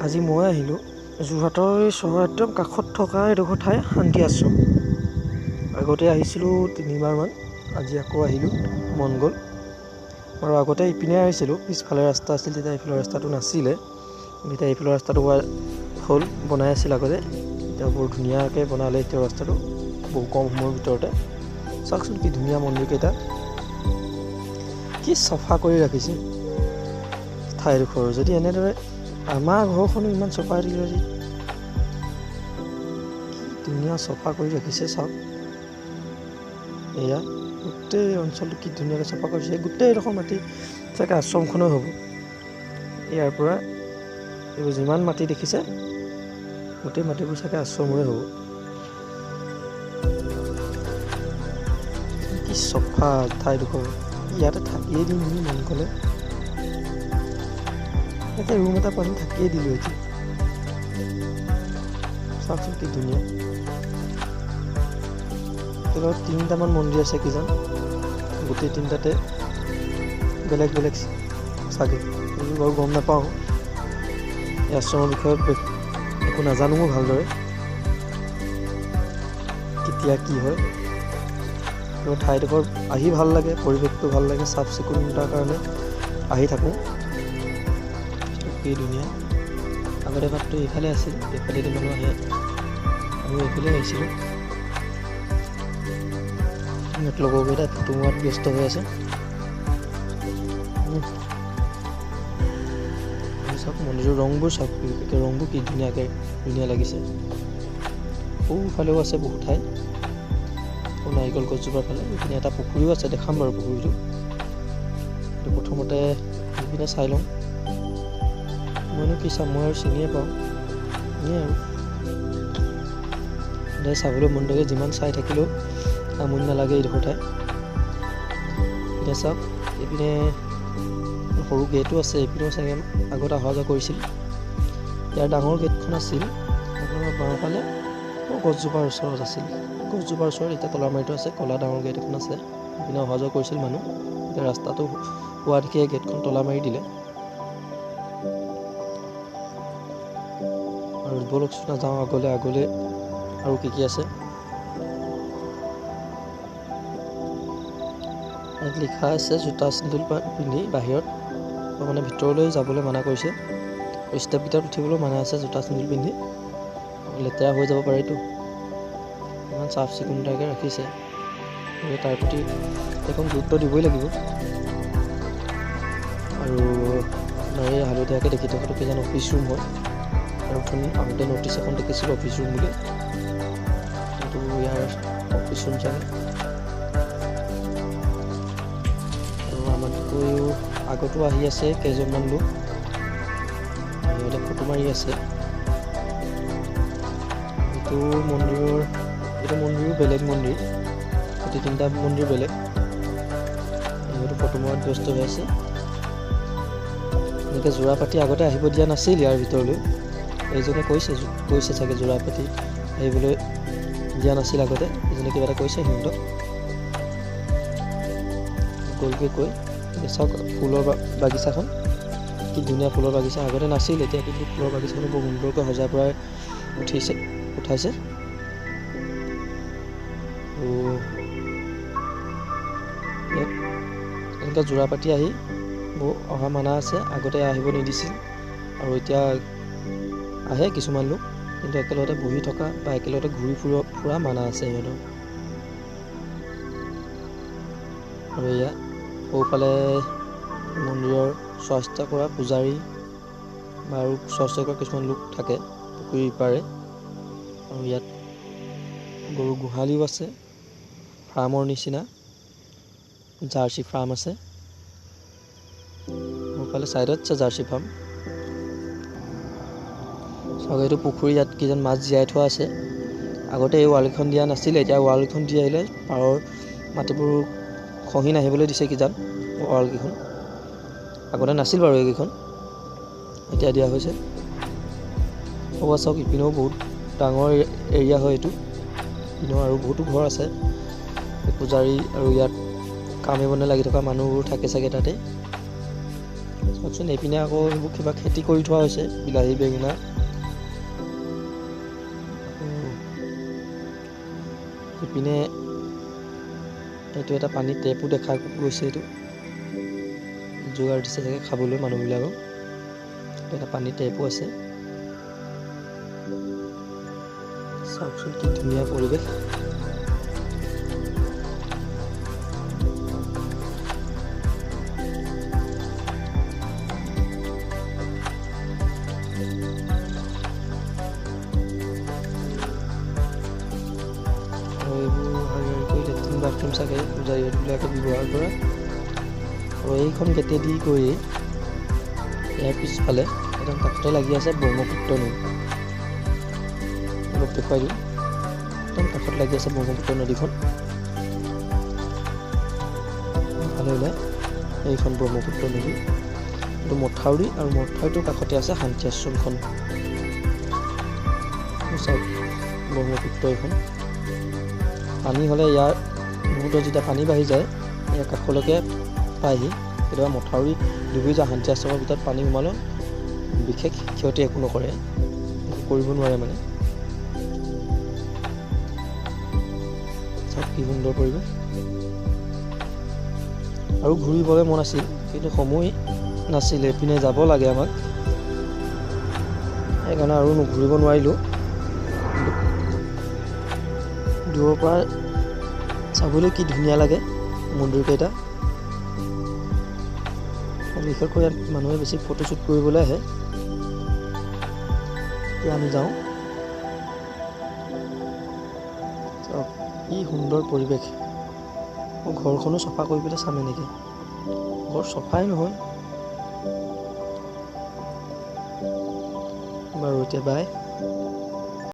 আজি মই আহিলোঁ যোৰহাটৰ চহৰ একদম কাষত থকা এডোখৰ ঠাই শান্তি আশ্ৰম। আগতে আহিছিলোঁ 3বাৰমান, আজি আকৌ আহিলোঁ, মন গ'ল। আৰু আগতে ইপিনে আহিছিলোঁ, পিছফালে ৰাস্তা আছিল, তেতিয়া এইফালৰ ৰাস্তাটো নাছিলে। এতিয়া এইফালৰ ৰাস্তাটো হ'ল, বনাই আছিল আগতে, এতিয়া বৰ ধুনীয়াকৈ বনালে এতিয়া ৰাস্তাটো বহু কম সময়ৰ ভিতৰতে। চাওকচোন কি ধুনীয়া মন্দিৰকেইটা, কি চফা কৰি ৰাখিছে ঠাইডোখৰ। যদি এনেদৰে আমাৰ ঘৰখনো ইমান চফা হৈ থাকিলে, কি ধুনীয়া চফা কৰি ৰাখিছে চাওক। এয়া গোটেই অঞ্চলটো কি ধুনীয়াকৈ চফা কৰিছে। গোটেই এডোখৰ মাটি চাগে আশ্ৰমখনেই হ'ব। ইয়াৰ পৰা এইবোৰ যিমান মাটি দেখিছে, গোটেই মাটিবোৰ চাগে আশ্ৰমৰে হ'ব। কি চফা ঠাইডোখৰ, ইয়াতে থাকিয়ে দিম বুলি মন গ'লে। ইয়াতে ৰুম এটা পানী থাকিয়ে দিলোঁ এতিয়া। চাওকচোন কি ধুনীয়া। তলত 3টামান মন্দিৰ আছে কিজান, গোটেই 3টাতে বেলেগ বেলেগ চাগে, এইবোৰ বাৰু গম নাপাওঁ। এই আশ্ৰমৰ বিষয়ে একো নাজানো মই ভালদৰে, কেতিয়া কি হয়। আৰু ঠাইডোখৰ আহি ভাল লাগে, পৰিৱেশটো ভাল লাগে, চাফ চিকুণতাৰ কাৰণে আহি থাকোঁ। কি ধুনীয়া। আগতে বাটটো এইফালে আছিল, এইফালেদি মানুহ আহে, আমি এইফালে আহিছিলোঁ। লগৰকেইটা ফটো মৰাত ব্যস্ত হৈ আছে। চাওক মন্দিৰৰ ৰংবোৰ চাওক, ৰংবোৰ কি ধুনীয়া লাগিছে। সোঁফালেও আছে বহু ঠাই, নাৰিকল গছজোপাৰ ফালে। এইপিনে এটা পুখুৰীও আছে, দেখাম বাৰু পুখুৰীটো। প্ৰথমতে এইপিনে চাই লওঁ। মইনো কি চাম, মই আৰু চিনিয়ে পাওঁ, এনেই আৰু চাবলৈ মন থাকে। যিমান চাই থাকিলেও আমনি নালাগে এইডোখৰ ঠাই। এতিয়া চাওক, এইপিনে সৰু গেটো আছে, এইপিনেও চাগে আগত অহা যোৱা কৰিছিল। ইয়াৰ ডাঙৰ গেটখন আছিল আপোনাৰ বাওঁফালে, গছজোপাৰ ওচৰত আছিল। গছজোপাৰ ওচৰত এতিয়া তলা মাৰিটো আছে, ক'লা ডাঙৰ গেট এখন আছে। এইপিনে অহা যোৱা কৰিছিল মানুহ। এতিয়া ৰাস্তাটো হোৱা দেখিয়ে গেটখন তলা মাৰি দিলে। আৰু বলকচোন নাযাওঁ আগলৈ আৰু কি আছে। ইয়াত লিখা আছে জোতা চেণ্ডেল পিন্ধি বাহিৰত, মানে ভিতৰলৈ যাবলৈ মানা কৰিছে। ষ্টেপকেইটাত উঠিবলৈও মানা আছে জোতা চেণ্ডেল পিন্ধি, লেতেৰা হৈ যাব পাৰেতো। ইমান চাফ চিকুণতাকৈ ৰাখিছে, গতিকে তাৰ প্ৰতি এখন গুৰুত্ব দিবই লাগিব। আৰু আপোনাৰ এই হালধীয়াকৈ দেখি থকাটো কিজান অফিচ ৰুম হয়। আৰু অথনি আহোঁতে নটিছ এখন দেখিছিলোঁ অফিচ ৰুম বুলি, কিন্তু ইয়াৰ অফিচ ৰুম চাগে। আৰু আমাতকৈও আগতো আহি আছে কেইজনমান লোক, সিহঁতে ফটো মাৰি আছে। এইটো মন্দিৰো বেলেগ মন্দিৰ, গোটেই 3টা মন্দিৰ বেলেগ। সিহঁতে ফটো মৰাত ব্যস্ত হৈ আছে। এনেকৈ যোৰাপাতি আগতে আহিব দিয়া নাছিল ইয়াৰ ভিতৰলৈ। এইজনে কৈছে চাগে যোৰাপাতি আহিবলৈ দিয়া নাছিল আগতে। এইজনে কিবা এটা কৈছে সিহঁতক, গ'লগৈ কৈ। চাওক ফুলৰ বাগিচাখন, কি ধুনীয়া ফুলৰ বাগিচা। আগতে নাছিল, এতিয়া কিন্তু ফুলৰ বাগিচাখন বৰ সুন্দৰকৈ সজাই পৰাই উঠাইছে। আৰু ইয়াত এনেকৈ যোৰাপাতি আহি অহা মানা আছে। আগতে আহিব নিদিছিল, আৰু এতিয়া আহে কিছুমান লোক, কিন্তু একেলগতে বহি থকা বা একেলগতে ঘূৰি ফুৰা মানা আছে সিহঁতৰ। আৰু এয়া সৌফালে মন্দিৰৰ চোৱা চিতা কৰা পূজাৰী বা আৰু চোৱা চিতা কৰা কিছুমান লোক থাকে পুখুৰীৰ পাৰে। আৰু ইয়াত গৰু গোহালিও আছে, ফাৰ্মৰ নিচিনা, জাৰ্চি ফাৰ্ম আছে। সৌফালে ছাইডত আছে জাৰ্চি ফাৰ্ম। চাওক এইটো পুখুৰী, ইয়াত কিজান মাছ জীয়াই থোৱা আছে। আগতে এই ৱালকেইখন দিয়া নাছিলে, এতিয়া ৱালকেইখন দি আহিলে পাৰৰ মাটিবোৰ খহি নাহিবলৈ দিছে কিজান ৱালকেইখন। আগতে নাছিল বাৰু এইকেইখন, এতিয়া দিয়া হৈছে। হ'ব চাওক, ইপিনেও বহুত ডাঙৰ এৰিয়া হয় এইটো। ইপিনেও আৰু বহুতো ঘৰ আছে, পূজাৰী আৰু ইয়াত কামে বনে লাগি থকা মানুহবোৰ থাকে চাগে তাতে। চাওকচোন এইপিনে আকৌ সেইবোৰ কিবা খেতি কৰি থোৱা হৈছে, বিলাহী বেঙেনা। ইপিনে এইটো এটা পানী টেপো দেখা গৈছে, এইটো যোগাৰ দিছে চাগে খাবলৈ মানুহবিলাকক। এটা পানী টেপো আছে। চাওকচোন কি ধুনীয়া পৰিৱেশ। বাথৰুম চাগে পূজাৰীবিলাকে ব্যৱহাৰ কৰা। আৰু এইখন গেটেদি গৈ ইয়াৰ পিছফালে একদম কাষতে লাগি আছে ব্ৰহ্মপুত্ৰ নদী। অলপ দেখুৱাই দিওঁ, একদম কাষত লাগি আছে ব্ৰহ্মপুত্ৰ নদীখন। ভালে ওলাই এইখন ব্ৰহ্মপুত্ৰ নদী, এইটো মথাউৰি, আৰু মথাউৰিটোৰ কাষতে আছে শান্তি আশ্ৰমখন। চাওক ব্ৰহ্মপুত্ৰ এইখন। পানী হ'লে ইয়াৰ মুহূৰ্তত যেতিয়া পানী বাঢ়ি যায় ইয়াৰ কাষলৈকে পায়হি। কেতিয়াবা মথাউৰি ডুবি যায়, শান্তি আশ্ৰমৰ ভিতৰত পানী সোমালেও বিশেষ ক্ষতি একো নকৰে, একো কৰিব নোৱাৰে মানে। চাওক কি সুন্দৰ পৰিৱেশ। আৰু ঘূৰিবলৈ মন আছিল কিন্তু সময় নাছিলে, এইপিনে যাব লাগে আমাক, সেইকাৰণে আৰু ঘূৰিব নোৱাৰিলোঁ। দূৰৰ পৰা চাবলৈ কি ধুনীয়া লাগে মন্দিৰকেইটা। বিশেষকৈ ইয়াত মানুহে বেছি ফটোশ্বুট কৰিবলৈ আহে। এতিয়া আমি যাওঁ। চাওক কি সুন্দৰ পৰিৱেশ। মই ঘৰখনো চফা কৰি পেলাই চামে নেকি? ঘৰ চফাই নহয় বাৰু। এতিয়া বাই।